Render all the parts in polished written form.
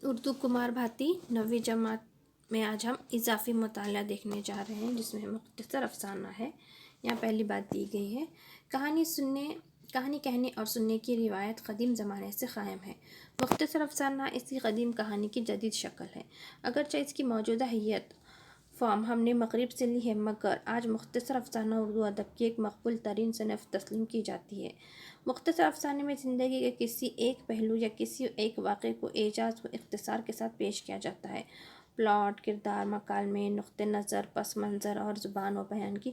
اردو کمار بھاتی 9ویں جماعت میں آج ہم اضافی مطالعہ دیکھنے جا رہے ہیں، جس میں مختصر افسانہ ہے۔ یہاں پہلی بات دی گئی ہے، کہانی کہنے اور سننے کی روایت قدیم زمانے سے قائم ہے۔ مختصر افسانہ اسی قدیم کہانی کی جدید شکل ہے، اگرچہ اس کی موجودہ حیت فارم ہم نے مغرب سے لی ہے، مگر آج مختصر افسانہ اردو ادب کی ایک مقبول ترین صنف تسلیم کی جاتی ہے۔ مختصر افسانے میں زندگی کے کسی ایک پہلو یا کسی ایک واقعے کو ایجاز و اختصار کے ساتھ پیش کیا جاتا ہے۔ پلاٹ، کردار، مکالمے، نقطہ نظر، پس منظر اور زبان و بیان کی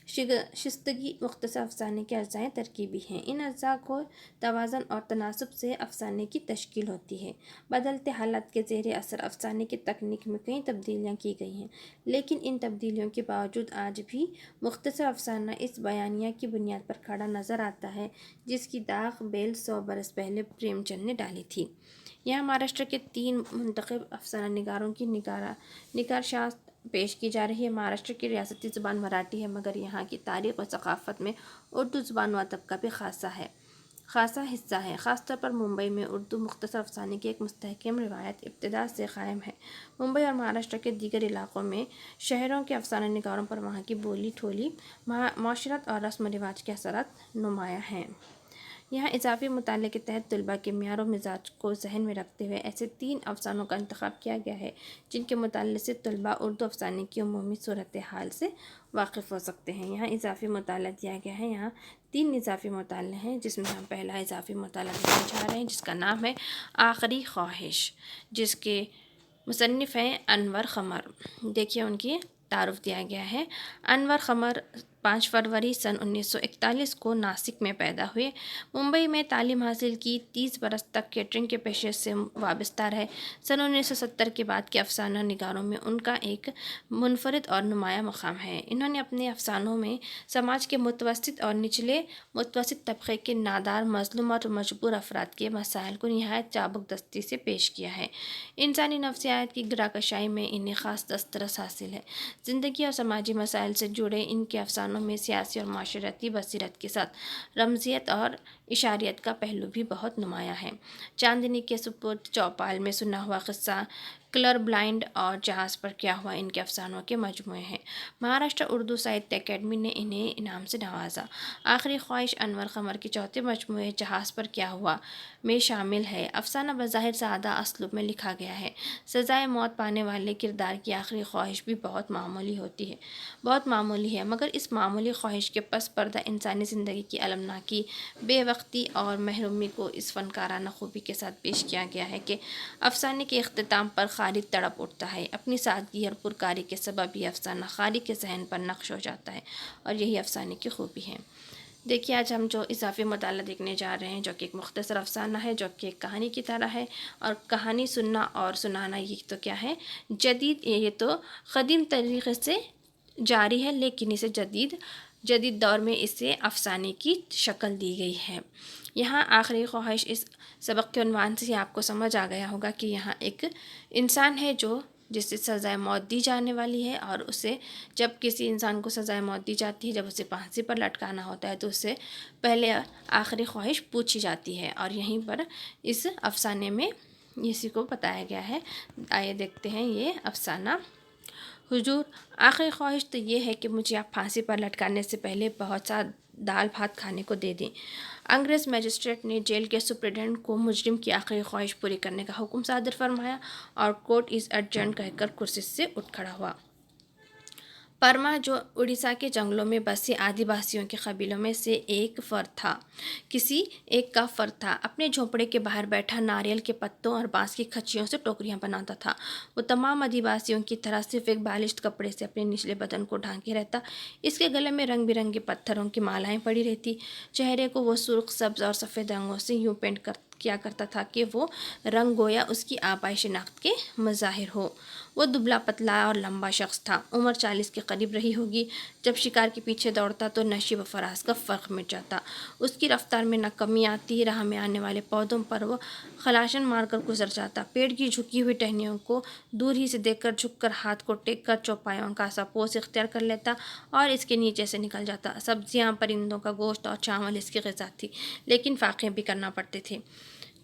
شائستگی مختصر افسانے کے اجزائے ترکیبی ہیں۔ ان اجزاء کو توازن اور تناسب سے افسانے کی تشکیل ہوتی ہے۔ بدلتے حالات کے زیر اثر افسانے کی تکنیک میں کئی تبدیلیاں کی گئی ہیں، لیکن ان تبدیلیوں کے باوجود آج بھی مختصر افسانہ اس بیانیہ کی بنیاد پر کھڑا نظر آتا ہے جس کی داغ بیل 100 برس پہلے پریم چند نے ڈالی تھی۔ یہاں مہاراشٹر کے 3 منتخب افسانہ نگاروں کی نگارشات پیش کی جا رہی ہے۔ مہاراشٹر کی ریاستی زبان مراٹھی ہے، مگر یہاں کی تاریخ و ثقافت میں اردو زبان و ادب کا بھی خاصا حصہ ہے۔ خاص طور پر ممبئی میں اردو مختصر افسانے کی ایک مستحکم روایت ابتدا سے قائم ہے۔ ممبئی اور مہاراشٹر کے دیگر علاقوں میں شہروں کے افسانہ نگاروں پر وہاں کی بولی ٹھولی، معاشرت اور رسم و رواج کے اثرات نمایاں ہیں۔ یہاں اضافی مطالعے کے تحت طلباء کے معیار و مزاج کو ذہن میں رکھتے ہوئے ایسے 3 افسانوں کا انتخاب کیا گیا ہے جن کے مطالعے سے طلباء اردو افسانے کی عمومی صورتحال سے واقف ہو سکتے ہیں۔ یہاں اضافی مطالعہ دیا گیا ہے۔ یہاں 3 اضافی مطالعے ہیں، جس میں ہم پہلا اضافی مطالعہ دیکھنے جا رہے ہیں جس کا نام ہے آخری خواہش، جس کے مصنف ہیں انور قمر۔ دیکھیے ان کی تعارف دیا گیا ہے۔ انور قمر 5 فروری سن 1941 کو ناسک میں پیدا ہوئے۔ ممبئی میں تعلیم حاصل کی، 30 برس تک کیٹرنگ کے پیشے سے وابستہ رہے۔ سن 1970 کے بعد کے افسانہ نگاروں میں ان کا ایک منفرد اور نمایاں مقام ہے۔ انہوں نے اپنے افسانوں میں سماج کے متوسط اور نچلے متوسط طبقے کے نادار، مظلوم اور مجبور افراد کے مسائل کو نہایت چابک دستی سے پیش کیا ہے۔ انسانی نفسیات کی گرہ میں انہیں خاص دسترس حاصل ہے۔ زندگی اور سماجی مسائل سے جڑے ان کے افسانوں میں سیاسی اور معاشرتی بصیرت کے ساتھ رمزیت اور اشاریت کا پہلو بھی بہت نمایاں ہے۔ چاندنی کے سپرد، چوپال میں سنا ہوا قصہ، کلر بلائنڈ اور جہاز پر کیا ہوا ان کے افسانوں کے مجموعے ہیں۔ مہاراشٹر اردو ساہتیہ اکیڈمی نے انہیں انعام سے نوازا۔ آخری خواہش انور قمر کے چوتھے مجموعے جہاز پر کیا ہوا میں شامل ہے۔ افسانہ بظاہر سادہ اسلوب میں لکھا گیا ہے۔ سزائے موت پانے والے کردار کی آخری خواہش بھی بہت معمولی ہے، مگر اس معمولی خواہش کے پس پردہ انسانی زندگی کی المناکی، بے وقتی اور محرومی کو اس فنکارانہ خوبی کے ساتھ پیش کیا گیا ہے کہ افسانے کے اختتام پر قاری تڑپ اٹھتا ہے۔ اپنی سادگی اور پرکاری کے سبب یہ افسانہ قاری کے ذہن پر نقش ہو جاتا ہے، اور یہی افسانے کی خوبی ہے۔ دیکھیے آج ہم جو اضافی مطالعہ دیکھنے جا رہے ہیں، جو کہ ایک مختصر افسانہ ہے، جو کہ ایک کہانی کی طرح ہے، اور کہانی سننا اور سنانا یہ تو کیا ہے، یہ تو قدیم طریقے سے جاری ہے، لیکن اسے جدید دور میں اسے افسانے کی شکل دی گئی ہے۔ یہاں آخری خواہش، اس سبق کے عنوان سے آپ کو سمجھ آ گیا ہوگا کہ یہاں ایک انسان ہے جسے سزائے موت دی جانے والی ہے، اور اسے جب کسی انسان کو سزائے موت دی جاتی ہے، جب اسے پھانسی پر لٹکانا ہوتا ہے، تو اس سے پہلے آخری خواہش پوچھی جاتی ہے، اور یہیں پر اس افسانے میں اسی کو بتایا گیا ہے۔ آئیے دیکھتے ہیں یہ افسانہ۔ حضور، آخری خواہش تو یہ ہے کہ مجھے آپ پھانسی پر لٹکانے سے پہلے بہت سا دال بھات کھانے کو دے دیں۔ انگریز مجسٹریٹ نے جیل کے سپرنٹنڈنٹ کو مجرم کی آخری خواہش پوری کرنے کا حکم صادر فرمایا، اور کورٹ از ایڈجرنڈ کہہ کر کرسی سے اٹھ کھڑا ہوا۔ پرما، جو اڑیسہ کے جنگلوں میں بسے آدیواسیوں کے قبیلوں میں سے ایک کا فرد تھا، اپنے جھونپڑے کے باہر بیٹھا ناریل کے پتوں اور بانس کی کھچیوں سے ٹوکریاں بناتا تھا۔ وہ تمام آدیواسیوں کی طرح صرف ایک بالشت کپڑے سے اپنے نچلے بدن کو ڈھانکے رہتا۔ اس کے گلے میں رنگ برنگے پتھروں کی مالائیں پڑی رہتی۔ چہرے کو وہ سرخ، سبز اور سفید رنگوں سے یوں پینٹ کیا کرتا تھا کہ وہ رنگ گویا اس کی آبائی شناخت کے مظاہر ہو۔ وہ دبلا پتلا اور لمبا شخص تھا، عمر 40 کے قریب رہی ہوگی۔ جب شکار کے پیچھے دوڑتا تو نشیب و فراز کا فرق مٹ جاتا۔ اس کی رفتار میں نہ کمی آتی، راہ میں آنے والے پودوں پر وہ خلاشن مار کر گزر جاتا، پیڑ کی جھکی ہوئی ٹہنیوں کو دور ہی سے دیکھ کر جھک کر ہاتھ کو ٹیک کر چوپایوں کا سا پوز اختیار کر لیتا اور اس کے نیچے سے نکل جاتا۔ سبزیاں، پرندوں کا گوشت اور چاول اس کی غذا تھی، لیکن فاقے بھی کرنا پڑتے تھے۔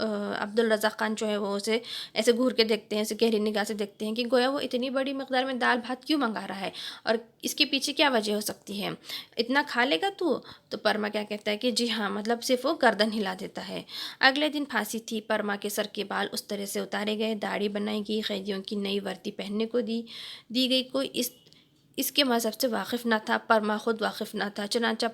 عبدالرزاق خان جو ہے وہ اسے ایسے گھور کے دیکھتے ہیں، ایسے گہری نگاہ سے دیکھتے ہیں کہ گویا وہ اتنی بڑی مقدار میں دال بھات کیوں منگا رہا ہے اور اس کے پیچھے کیا وجہ ہو سکتی ہے، اتنا کھا لے گا تو پرما کیا کہتا ہے کہ جی ہاں، مطلب صرف وہ گردن ہلا دیتا ہے۔ اگلے دن پھانسی تھی۔ پرما کے سر کے بال اس طرح سے اتارے گئے، داڑھی بنائی گئی، قیدیوں کی نئی وردی پہننے کو دی گئی۔ کوئی اس کے مذہب سے واقف نہ تھا، پرما خود واقف نہ تھا، چنانچہ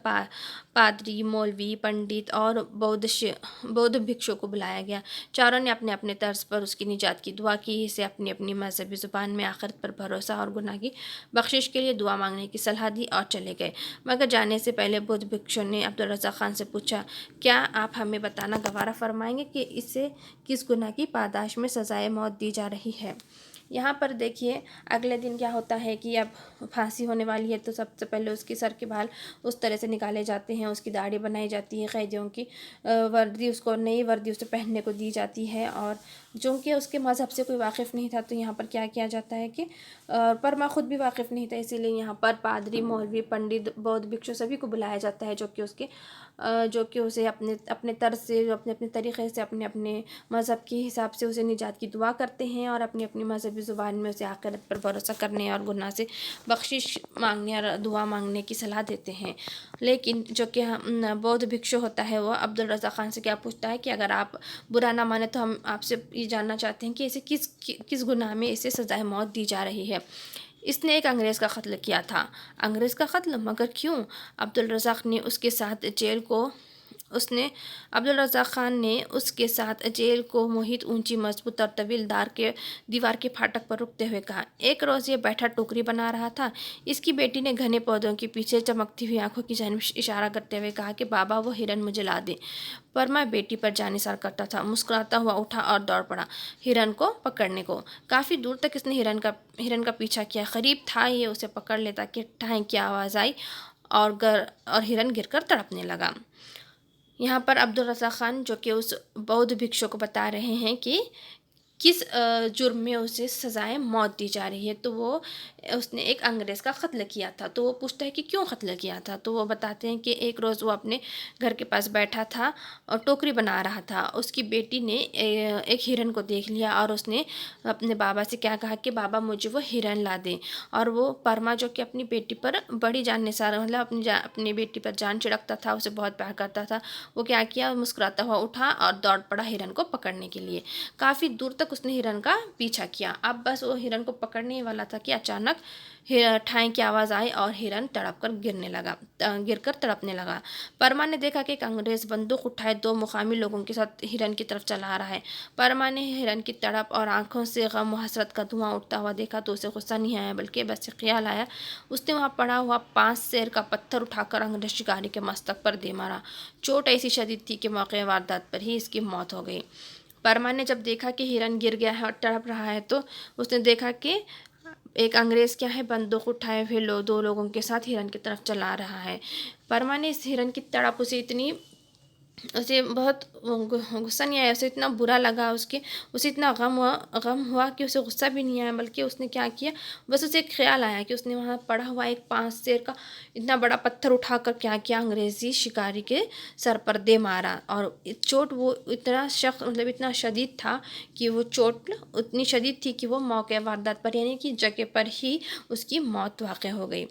پادری، مولوی، پنڈت اور بودھ بھکشو کو بلایا گیا۔ چاروں نے اپنے اپنے طرز پر اس کی نجات کی دعا کی، اسے اپنی اپنی مذہبی زبان میں آخرت پر بھروسہ اور گناہ کی بخشش کے لیے دعا مانگنے کی صلاح دی اور چلے گئے۔ مگر جانے سے پہلے بودھ بھکشو نے عبدالرزاق خان سے پوچھا، کیا آپ ہمیں بتانا گوارا فرمائیں گے کہ اسے کس گناہ کی پاداش میں سزائے موت دی جا رہی ہے؟ یہاں پر دیکھیے اگلے دن کیا ہوتا ہے کہ اب پھانسی ہونے والی ہے، تو سب سے پہلے اس کے سر کے بال اس طرح سے نکالے جاتے ہیں، اس کی داڑھی بنائی جاتی ہے، قیدیوں کی وردی، اس کو نئی وردی اسے پہننے کو دی جاتی ہے، اور چونکہ اس کے مذہب سے کوئی واقف نہیں تھا تو یہاں پر کیا کیا جاتا ہے کہ پرما خود بھی واقف نہیں تھا، اسی لیے یہاں پر پادری، مولوی، پنڈت، بودھ بھکشو سبھی کو بلایا جاتا ہے، جو کہ اسے اپنے طرز سے، اپنے طریقے سے، اپنے مذہب کے حساب سے اسے نجات کی دعا کرتے ہیں اور اپنی اپنی مذہبی زبان میں اسے آخرت پر بھروسہ کرنے اور گناہ سے بخشش مانگنے اور دعا مانگنے کی صلاح دیتے ہیں۔ لیکن جو کہ بودھ بھکشو ہوتا ہے وہ عبدالرزاق خان سے کیا پوچھتا ہے کہ اگر آپ برا نہ مانے تو ہم آپ سے یہ جاننا چاہتے ہیں کہ اسے کس گناہ میں اسے سزائے موت دی جا رہی ہے۔ اس نے ایک انگریز کا قتل کیا تھا۔ انگریز کا قتل؟ مگر کیوں؟ عبدالرزاق خان نے اس کے ساتھ جیل کو محیط اونچی، مضبوط اور طویل دیوار کے پھاٹک پر رکتے ہوئے کہا۔ ایک روز یہ بیٹھا ٹوکری بنا رہا تھا۔ اس کی بیٹی نے گھنے پودوں کے پیچھے چمکتی ہوئی آنکھوں کی جانب اشارہ کرتے ہوئے کہا کہ بابا وہ ہرن مجھے لا دیں۔ پرما بیٹی پر جانثار کرتا تھا، مسکراتا ہوا اٹھا اور دوڑ پڑا ہرن کو پکڑنے کو۔ کافی دور تک اس نے ہرن کا پیچھا کیا، قریب تھا یہ اسے پکڑ لیتا کہ ٹھائیں کی آواز آئی اور ہرن گر کر تڑپنے لگا۔ یہاں پر عبدالرزاق خان جو کہ اس بودھ بھکشو کو بتا رہے ہیں کہ کس جرم میں اسے سزائے موت دی جا رہی ہے، تو اس نے ایک انگریز کا قتل کیا تھا۔ تو وہ پوچھتا ہے کہ کیوں قتل کیا تھا، تو وہ بتاتے ہیں کہ ایک روز وہ اپنے گھر کے پاس بیٹھا تھا اور ٹوکری بنا رہا تھا۔ اس کی بیٹی نے ایک ہرن کو دیکھ لیا اور اس نے اپنے بابا سے کیا کہا کہ بابا مجھے وہ ہرن لا دیں، اور وہ پرما جو کہ اپنی بیٹی پر بڑی جان نثار، مطلب اپنی بیٹی پر جان چھڑکتا تھا، اسے بہت پیار کرتا تھا، وہ کیا کیا، مسکراتا ہوا اٹھا اور دوڑ پڑا ہرن کو پکڑنے کے لیے۔ کافی دور تک اس نے ہرن کا پیچھا کیا۔ اب بس وہ ہرن کو پکڑنے والا تھا کہ اچانک ٹھائیں کی آواز آئی اور ہرن گر کر تڑپنے لگا۔ پرما نے دیکھا کہ ایک انگریز بندوق اٹھائے دو مقامی لوگوں کے ساتھ ہرن کی طرف چلا رہا ہے۔ پرما نے ہرن کی تڑپ اور آنکھوں سے غم و حسرت کا دھواں اٹھتا ہوا دیکھا تو اسے غصہ نہیں آیا، بلکہ بس خیال آیا۔ اس نے وہاں پڑا ہوا 5 سیر کا پتھر اٹھا کر انگریز شکاری کے مستک پر دے مارا۔ چوٹ ایسی شدید تھی کہ موقع واردات پر ہی اس کی موت ہو گئی۔ پرما نے جب دیکھا کہ ہرن گر گیا ہے اور تڑپ رہا ہے تو اس نے دیکھا کہ ایک انگریز کیا ہے، بندوق اٹھائے ہوئے 2 لوگوں کے ساتھ ہرن کی طرف چلا رہا ہے۔ پرما نے اس ہرن کی تڑپ اسے بہت غصہ نہیں آیا، اسے اتنا برا لگا، اسے اتنا غم ہوا کہ اسے غصہ بھی نہیں آیا، بلکہ اس نے کیا کیا، بس اسے ایک خیال آیا کہ اس نے وہاں پڑا ہوا ایک 5 سیر کا اتنا بڑا پتھر اٹھا کر کیا کیا، انگریزی شکاری کے سر پر دے مارا، اور چوٹ وہ اتنا شدید تھا کہ وہ چوٹ اتنی شدید تھی کہ وہ موقع واردات پر یعنی کہ جگہ پر ہی اس کی موت واقع ہو گئی۔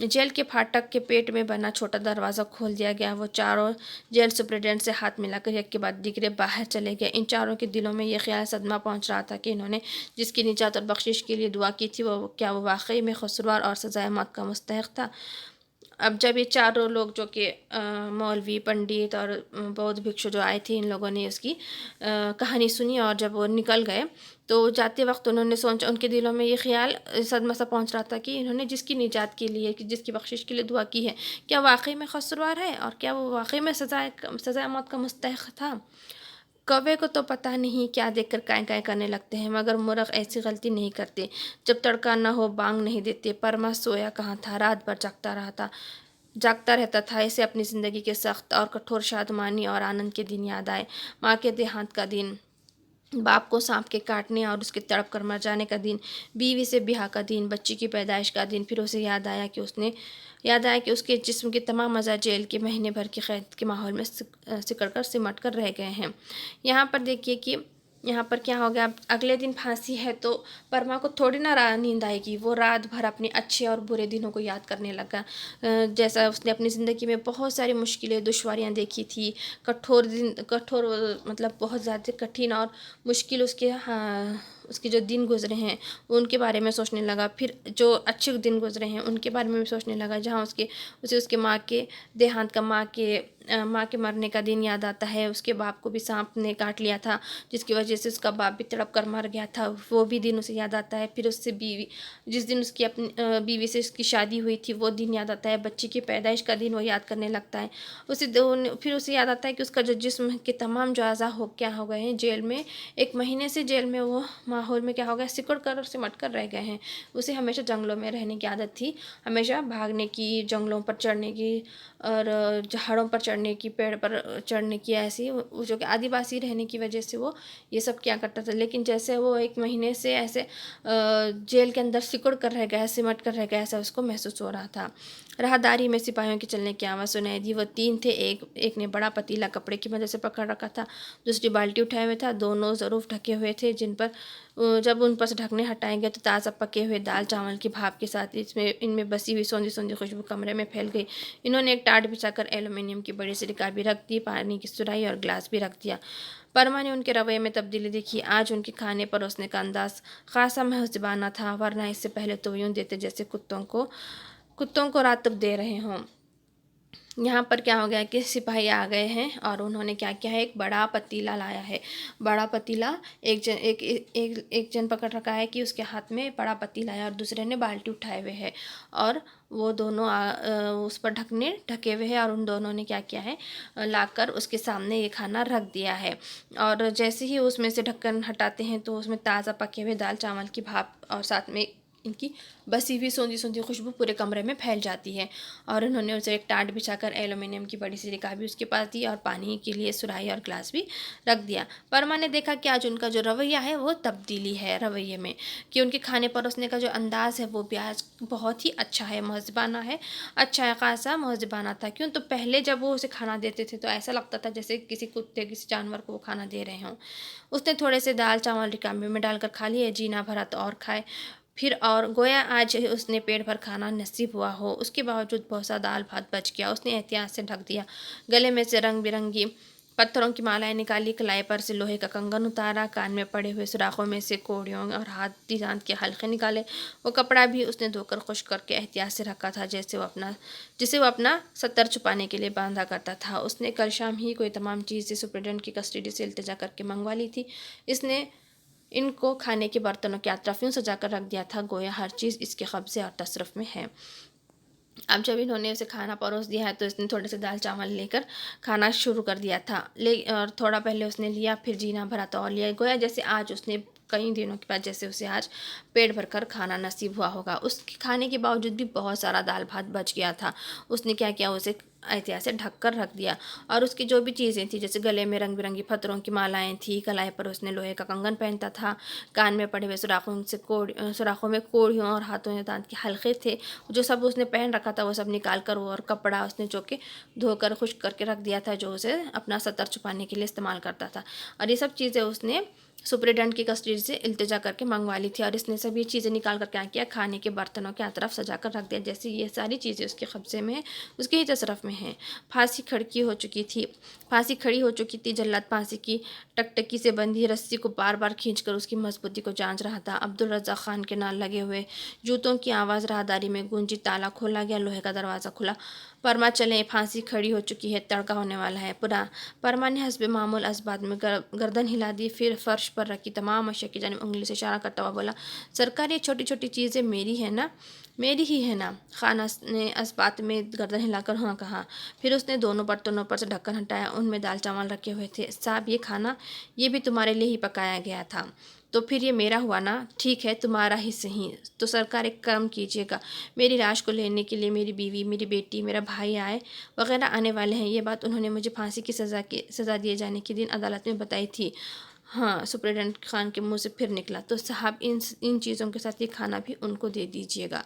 جیل کے پھاٹک کے پیٹ میں بنا چھوٹا دروازہ کھول دیا گیا۔ وہ چاروں جیل سپرنٹینڈنٹ سے ہاتھ ملا کر ایک کے بعد دیگرے باہر چلے گئے۔ ان چاروں کے دلوں میں یہ خیال صدمہ پہنچ رہا تھا کہ انہوں نے جس کی نجات اور بخشش کے لیے دعا کی تھی کیا وہ واقعی میں قصوروار اور سزائے موت کا مستحق تھا۔ اب جب یہ چاروں لوگ جو کہ مولوی، پنڈت اور بودھ بھکشو جو آئے تھے، ان لوگوں نے اس کی کہانی سنی، اور جب وہ نکل گئے تو جاتے وقت انہوں نے سوچا، ان کے دلوں میں یہ خیال صدمہ سا پہنچ رہا تھا کہ انہوں نے جس کی نجات کے لیے، جس کی بخشش کے لیے دعا کی ہے، کیا واقعی میں قصوروار ہے اور کیا وہ واقعی میں سزائے موت کا مستحق تھا۔ کوے کو تو پتہ نہیں کیا دیکھ کر کائیں کائیں کرنے لگتے ہیں، مگر مرغ ایسی غلطی نہیں کرتے۔ جب تڑکا نہ ہو بانگ نہیں دیتے۔ پرما سویا کہاں تھا، رات بھر جاگتا رہتا تھا۔ اسے اپنی زندگی کے سخت اور کٹھور شادمانی اور آنند کے دن یاد آئے۔ ماں کے دیہانت کا دن، باپ کو سانپ کے کاٹنے اور اس کے تڑپ کر مر جانے کا دن، بیوی سے بیاہ کا دن، بچی کی پیدائش کا دن، پھر اسے یاد آیا کہ اس کے جسم کے تمام اعضاء جیل کے مہینے بھر کی قید کے ماحول میں سکڑ کر سمٹ کر رہ گئے ہیں۔ یہاں پر دیکھیے کہ یہاں پر کیا ہو گیا، اگلے دن پھانسی ہے تو پرما کو تھوڑی نہ نیند آئے گی، وہ رات بھر اپنے اچھے اور برے دنوں کو یاد کرنے لگا، جیسا اس نے اپنی زندگی میں بہت ساری مشکلیں دشواریاں دیکھی تھی، کٹھور مطلب بہت زیادہ کٹھن اور مشکل اس کے جو دن گزرے ہیں ان کے بارے میں سوچنے لگا، پھر جو اچھے دن گزرے ہیں ان کے بارے میں بھی سوچنے لگا، جہاں اس کے ماں کے دیہانت کا ماں کے مرنے کا دن یاد آتا ہے، اس کے باپ کو بھی سانپ نے کاٹ لیا تھا جس کی وجہ سے اس کا باپ بھی تڑپ کر مر گیا تھا، وہ بھی دن اسے یاد آتا ہے، پھر اس سے جس دن اس کی اپنی بیوی سے اس کی شادی ہوئی تھی وہ دن یاد آتا ہے، بچی کی پیدائش کا دن وہ یاد کرنے لگتا ہے، پھر اسے یاد آتا ہے کہ اس کا جو جسم کے تمام جو اعضاء کیا ہو گئے ہیں جیل میں، ایک مہینے سے جیل میں وہ ماحول میں کیا ہو گیا، سکڑ کر اور سمٹ کر رہ گئے ہیں۔ اسے ہمیشہ جنگلوں میں رہنے کی عادت تھی، ہمیشہ بھاگنے کی، جنگلوں پر چڑھنے کی اور پہاڑوں پر چڑھنے کی، پیڑ پر چڑھنے کی، ایسی جو کہ آدیواسی رہنے کی وجہ سے وہ یہ سب کیا کرتا تھا، لیکن جیسے وہ ایک مہینے سے ایسے جیل کے اندر سکڑ کر رہ گیا، سمٹ کر رہ گیا، ایسا اس کو محسوس ہو رہا تھا۔ راہداری میں سپاہیوں کے چلنے کی آواز سنائی دی، وہ 3 تھے، ایک نے بڑا پتیلا کپڑے کی مدد سے پکڑ رکھا تھا، دوسری بالٹی اٹھائے ہوئے تھا، دونوں ضرور ڈھکے ہوئے تھے، جب ان پر سے ڈھکنے ہٹائے گئے تو تازہ پکے ہوئے دال چاول کی بھاپ کے ساتھ ان میں بسی ہوئی سوندھی خوشبو کمرے میں پھیل گئی۔ انہوں نے ایک ٹاٹ بچھا کر ایلومینیم کی بڑی سی رکابی رکھ دی، پانی کی سراہی اور گلاس بھی رکھ دیا۔ پرما نے ان کے رویے میں تبدیلی دیکھی، آج ان کے کھانے پروسنے کا انداز خاصا مہذبانہ تھا، ورنہ اس سے پہلے تو یوں دیتے جیسے کتوں کو راتب دے رہے ہوں۔ یہاں پر کیا ہو گیا کہ سپاہی آ گئے ہیں اور انہوں نے کیا کیا ہے، ایک بڑا پتیلا لایا ہے، بڑا پتیلا ایک جن پکڑ رکھا ہے کہ اس کے ہاتھ میں بڑا پتیلا ہے اور دوسرے نے بالٹی اٹھائے ہوئے ہے، اور وہ دونوں اس پر ڈھکے ہوئے ہیں، اور ان دونوں نے کیا کیا ہے، لا کر اس کے سامنے یہ کھانا رکھ دیا ہے، اور جیسے ہی اس میں سے ڈھکن ہٹاتے ہیں تو اس میں تازہ پکے ہوئے دال چاول کی بھاپ اور ساتھ میں ان کی بسی ہوئی سوندھی خوشبو پورے کمرے میں پھیل جاتی ہے، اور انہوں نے اسے ایک ٹاٹ بچھا کر ایلومینیم کی بڑی سی رکابی اس کے پاس دی اور پانی کے لیے سراہی اور گلاس بھی رکھ دیا۔ پرما نے دیکھا کہ آج ان کا جو رویہ ہے وہ تبدیلی ہے رویے میں، کہ ان کے کھانے پروسنے کا جو انداز ہے وہ بھی آج بہت ہی اچھا ہے، مہذبانہ ہے، اچھا ہے، خاصا مہذبانہ تھا، کیوں تو پہلے جب وہ اسے کھانا دیتے تھے تو ایسا لگتا تھا جیسے کسی کتے کسی جانور کو وہ کھانا دے رہے ہوں۔ اس نے تھوڑے سے دال چاول رکابی میں ڈال کر کھا لیے، جینا بھرا تو اور کھائے، پھر اور گویا آج اس نے پیٹ بھر کھانا نصیب ہوا ہو، اس کے باوجود بہت سا دال بھات بچ گیا، اس نے احتیاط سے ڈھک دیا، گلے میں سے رنگ برنگی پتھروں کی مالائیں نکالی، کلائی پر سے لوہے کا کنگن اتارا، کان میں پڑے ہوئے سوراخوں میں سے کوڑیوں اور ہاتھی دانت کے حلقے نکالے، وہ کپڑا بھی اس نے دھو کر خشک کر کے احتیاط سے رکھا تھا جسے وہ اپنا ستر چھپانے کے لیے باندھا کرتا تھا۔ اس نے کل شام ہی کوئی تمام چیزیں سپرنٹنڈنٹ کی کسٹڈی سے التجا کر کے منگوا لی تھی، اس نے ان کو کھانے کے برتنوں کے اطراف یوں سجا کر رکھ دیا تھا گویا ہر چیز اس کے قبضے اور تصرف میں ہے۔ اب جب انہوں نے اسے کھانا پروس دیا ہے تو اس نے تھوڑے سے دال چاول لے کر کھانا شروع کر دیا تھا، اور تھوڑا پہلے اس نے لیا، پھر جینا بھرا تو اور لیا، گویا جیسے آج اس نے کئی دنوں کے بعد جیسے اسے آج پیٹ بھر کر کھانا نصیب ہوا ہوگا۔ اس کے کھانے کے باوجود بھی بہت سارا دال بھات بچ گیا تھا، اس نے کیا کیا، اسے احتیاط سے ڈھک کر رکھ دیا، اور اس کی جو بھی چیزیں تھیں جیسے گلے میں رنگ برنگی پتھروں کی مالائیں تھیں، کلائی پر اس نے لوہے کا کنگن پہنتا تھا، کان میں پڑے ہوئے سوراخوں میں کوڑیوں اور ہاتھوں میں دانت کے حلقے تھے، جو سب اس نے پہن رکھا تھا وہ سب نکال کر، اور کپڑا اس نے جو کہ دھو کر خشک کر کے رکھ دیا تھا جو اسے اپنا ستر چھپانے کے لیے استعمال کرتا تھا، اور یہ سب چیزیں اس نے سپرنٹنڈنٹ کی کسٹڈی سے التجا کر کے منگوا لی تھی، اور اس نے سب یہ چیزیں نکال کر کیا کیا، کھانے کے برتنوں کے اطراف سجا کر رکھ دیا، جیسے یہ ساری چیزیں اس کے قبضے میں ہیں، اس کے ہی تصرف میں ہیں۔ پھانسی کھڑی ہو چکی تھی، جلاد پھانسی کی ٹکٹکی سے بندھی رسی کو بار بار کھینچ کر اس کی مضبوطی کو جانچ رہا تھا، عبدالرزاق خان کے نال لگے ہوئے جوتوں کی آواز راہداری میں گونجی، تالا کھولا گیا، لوہے کا دروازہ کھلا، پرما چلیں، پھانسی کھڑی ہو چکی ہے، تڑکا ہونے والا ہے۔ پرما نے حسب معمول اس بات میں گردن ہلا دی، پھر فرش پر رکھی تمام اشیاء کی جانب انگلی سے اشارہ کرتا ہوا بولا، سرکار یہ چھوٹی چھوٹی چیزیں میری ہی ہے نا؟ خان نے اس بات میں گردن ہلا کر ہاں کہا، پھر اس نے دونوں برتنوں پر سے ڈھکن ہٹایا، ان میں دال چاول رکھے ہوئے تھے۔ صاحب یہ کھانا یہ بھی تمہارے لیے ہی پکایا گیا تھا، تو پھر یہ میرا ہوا نا؟ ٹھیک ہے تمہارا ہی صحیح، تو سرکار ایک کرم کیجیے گا، میری لاش کو لینے کے لیے میری بیوی، میری بیٹی، میرا بھائی وغیرہ آنے والے ہیں، یہ بات انہوں نے مجھے پھانسی کی سزا دیے جانے کے دن عدالت میں بتائی تھی، ہاں سپرنٹینڈنٹ خان کے منہ سے پھر نکلا، تو صاحب ان چیزوں کے ساتھ یہ کھانا بھی ان کو دے دیجیے گا۔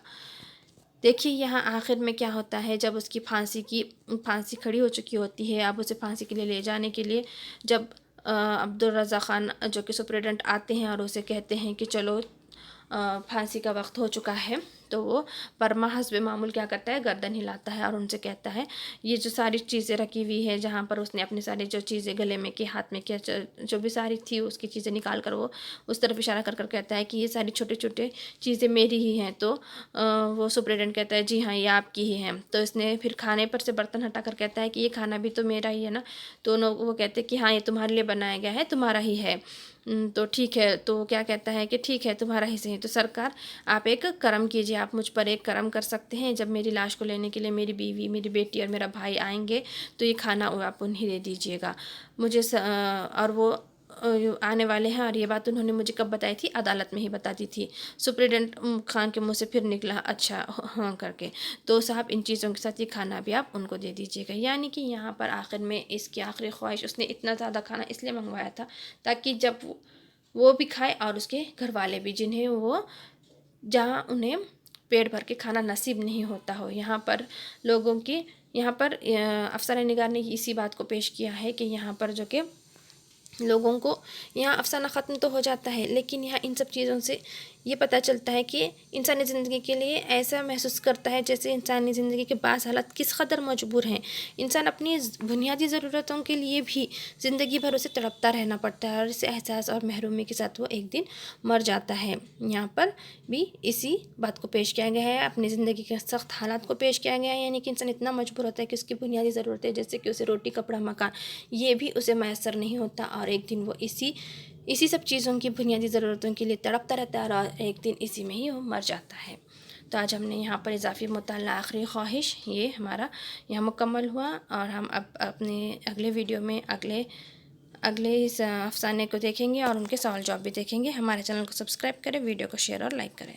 دیکھیے یہاں آخر میں کیا ہوتا ہے، جب اس کی پھانسی کھڑی ہو چکی ہوتی ہے، اب اسے پھانسی کے لیے لے جانے کے لیے جب عبدالرضا خان جو کہ سپرنٹینڈنٹ آتے ہیں اور اسے کہتے ہیں کہ چلو پھانسی کا وقت ہو چکا ہے، تو وہ پرما حسب معمول کیا کرتا ہے، گردن ہلاتا ہے اور ان سے کہتا ہے یہ جو ساری چیزیں رکھی ہوئی ہے، جہاں پر اس نے اپنی ساری جو چیزیں گلے میں کی، ہاتھ میں کیا، جو بھی ساری تھی اس کی چیزیں نکال کر وہ اس طرف اشارہ کر کر کہتا ہے کہ یہ ساری چھوٹے چھوٹے چیزیں میری ہی ہیں، تو وہ سپرنٹینڈنٹ کہتا ہے جی ہاں یہ آپ کی ہی ہیں۔ تو اس نے پھر کھانے پر سے برتن ہٹا کر کہتا ہے کہ یہ کھانا بھی تو میرا ہی ہے نا، تو وہ کہتے ہیں کہ ہاں یہ تمہارے لیے بنایا گیا ہے، تمہارا ہی ہے۔ تو ٹھیک ہے، تو کیا کہتا ہے کہ ٹھیک ہے تمہارا ہی صحیح، تو سرکار آپ ایک کرم کیجیے، آپ مجھ پر ایک کرم کر سکتے ہیں، جب میری لاش کو لینے کے لیے میری بیوی، میری بیٹی اور میرا بھائی آئیں گے تو یہ کھانا آپ انہیں دے دیجیے گا مجھے، اور وہ آنے والے ہیں، اور یہ بات انہوں نے مجھے کب بتائی تھی، عدالت میں ہی بتا دی تھی۔ سپرنٹینڈنٹ خان کے منہ سے پھر نکلا اچھا ہاں کر کے، تو صاحب ان چیزوں کے ساتھ یہ کھانا بھی آپ ان کو دے دیجیے گا۔ یعنی کہ یہاں پر آخر میں اس کی آخری خواہش، اس نے اتنا زیادہ کھانا اس لیے منگوایا تھا تاکہ جب وہ بھی کھائے اور اس کے گھر والے بھی، جہاں انہیں پیٹ بھر کے کھانا نصیب نہیں ہوتا ہو۔ یہاں پر افسانہ نگار نے اسی بات کو پیش کیا ہے کہ یہاں پر جو کہ لوگوں کو یہاں افسانہ ختم تو ہو جاتا ہے، لیکن یہاں ان سب چیزوں سے یہ پتہ چلتا ہے کہ انسانی زندگی کے لیے ایسا محسوس کرتا ہے جیسے انسانی زندگی کے بعض حالات کس قدر مجبور ہیں، انسان اپنی بنیادی ضرورتوں کے لیے بھی زندگی بھر اسے تڑپتا رہنا پڑتا ہے، اور اس احساس اور محرومی کے ساتھ وہ ایک دن مر جاتا ہے۔ یہاں پر بھی اسی بات کو پیش کیا گیا ہے، اپنی زندگی کے سخت حالات کو پیش کیا گیا ہے، یعنی کہ انسان اتنا مجبور ہوتا ہے کہ اس کی بنیادی ضرورتیں جیسے کہ اسے روٹی، کپڑا، مکان، یہ بھی اسے میسر نہیں ہوتا، اور ایک دن وہ اسی سب چیزوں کی بنیادی ضرورتوں کے لیے تڑپتا رہتا ہے، اور ایک دن اسی میں ہی وہ مر جاتا ہے۔ تو آج ہم نے یہاں پر اضافی مطالعہ آخری خواہش یہ ہمارا یہاں مکمل ہوا، اور ہم اب اپنے اگلے ویڈیو میں اگلے اس افسانے کو دیکھیں گے اور ان کے سوال جواب بھی دیکھیں گے۔ ہمارے چینل کو سبسکرائب کریں، ویڈیو کو شیئر اور لائک کریں۔